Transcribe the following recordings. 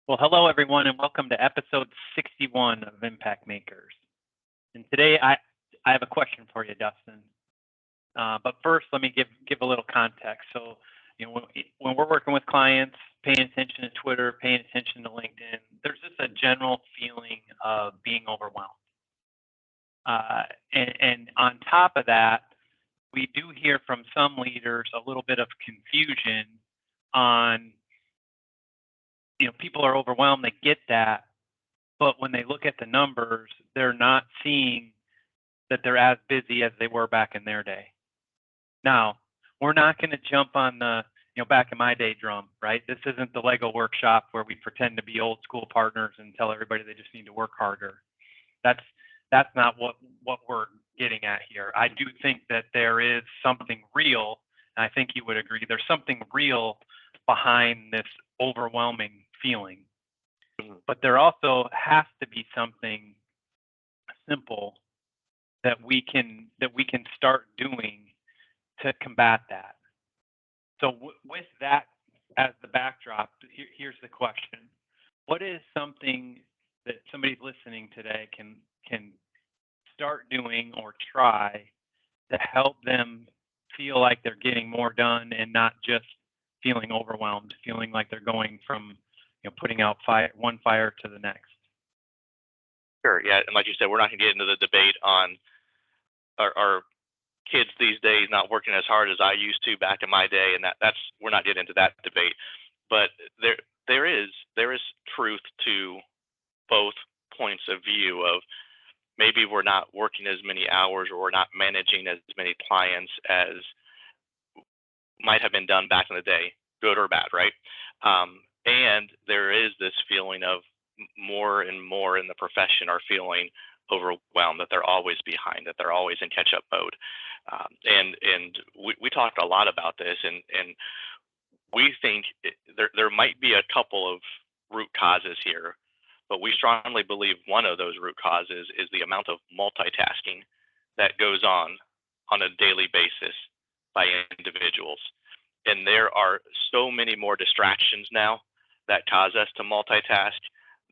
Well, hello everyone, and welcome to episode 61 of Impact Makers. And today I have a question for you, Dustin. But first, let me give a little context. So, when we're working with clients, paying attention to Twitter, paying attention to LinkedIn, there's just a general feeling of being overwhelmed. And on top of that, we do hear from some leaders a little bit of confusion on people are overwhelmed, they get that, but when they look at the numbers, they're not seeing that they're as busy as they were back in their day. Now, we're not going to jump on the back in my day drum, right? This isn't the Lego workshop where we pretend to be old school partners and tell everybody they just need to work harder. That's not what we're getting at here. I do think that there is something real, and I think you would agree, there's something real behind this overwhelming feeling. But there also has to be something simple that we can start doing to combat that. So with that as the backdrop, here's the question: what is something that somebody listening today can start doing or try to help them feel like they're getting more done and not just feeling overwhelmed, feeling like they're going from putting out one fire to the next? Sure, yeah, and like you said, we're not going to get into the debate on our kids these days not working as hard as I used to back in my day, and that's we're not getting into that debate. But there is truth to both points of view of maybe we're not working as many hours or we're not managing as many clients as might have been done back in the day, good or bad, right? And there is this feeling of more and more in the profession are feeling overwhelmed, that they're always behind, that they're always in catch-up mode. And we talked a lot about this, and we think there might be a couple of root causes here, but we strongly believe one of those root causes is the amount of multitasking that goes on a daily basis by individuals. And there are so many more distractions now that cause us to multitask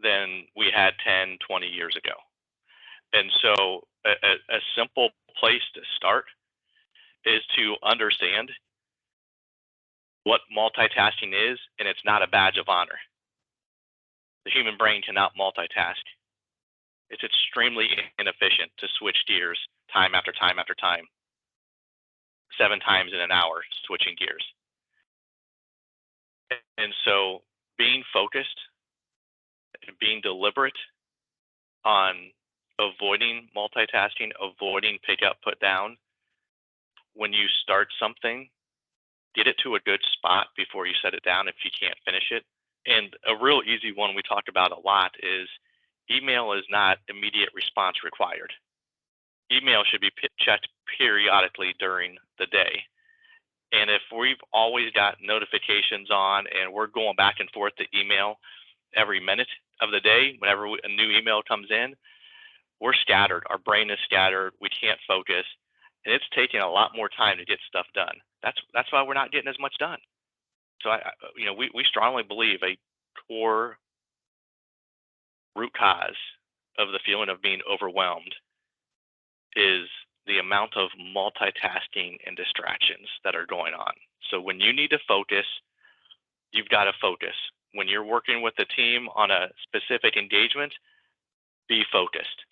than we had 10, 20 years ago. And so a simple place to start is to understand what multitasking is, and it's not a badge of honor. The human brain cannot multitask. It's extremely inefficient to switch gears time after time after time, 7 times in an hour switching gears. And so being focused, being deliberate on avoiding multitasking, avoiding pick up, put down. When you start something, get it to a good spot before you set it down if you can't finish it. And a real easy one we talk about a lot is email is not immediate response required. Email should be checked periodically during the day. And if we've always got notifications on and we're going back and forth to email every minute of the day, whenever a new email comes in, we're scattered. Our brain is scattered. We can't focus. And it's taking a lot more time to get stuff done. That's why we're not getting as much done. So we strongly believe a core root cause of the feeling of being overwhelmed is the amount of multitasking and distractions that are going on. So when you need to focus, you've got to focus. When you're working with a team on a specific engagement, be focused.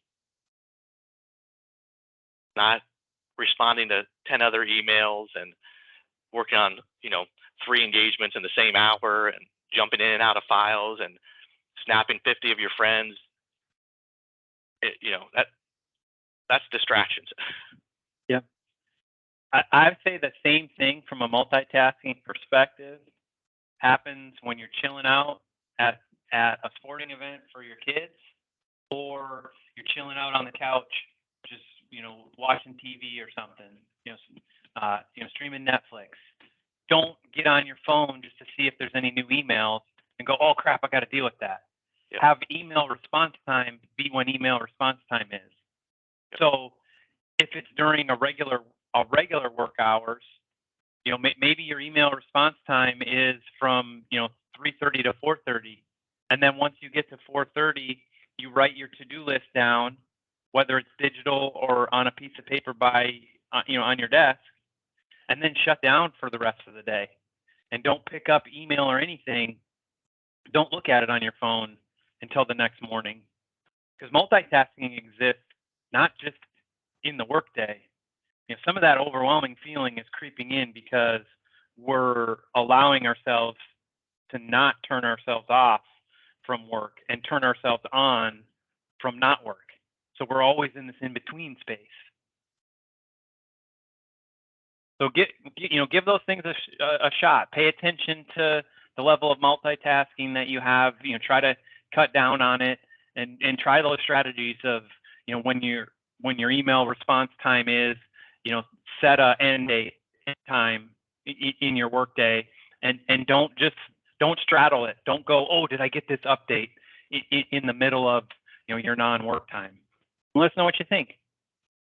Not responding to 10 other emails and working on, 3 engagements in the same hour and jumping in and out of files and snapping 50 of your friends. That's distractions. Yeah. I'd say the same thing from a multitasking perspective happens when you're chilling out at a sporting event for your kids, or you're chilling out on the couch, just watching TV or something, streaming Netflix. Don't get on your phone just to see if there's any new emails and go, oh crap, I got to deal with that. Yep. Have email response time be when email response time is. Yep. So if it's during a regular work hours, maybe your email response time is from 3:30 to 4:30, And then once you get to 4:30, you write your to-do list down, whether it's digital or on a piece of paper on your desk, and then shut down for the rest of the day. And don't pick up email or anything. Don't look at it on your phone until the next morning. Because multitasking exists not just in the workday. Some of that overwhelming feeling is creeping in because we're allowing ourselves to not turn ourselves off from work and turn ourselves on from not work. So we're always in this in-between space. So give those things a shot. Pay attention to the level of multitasking that you have. Try to cut down on it and try those strategies of when your email response time is, set a end date time in your workday, and don't straddle it. Don't go, oh, did I get this update in the middle of your non-work time? Let us know what you think.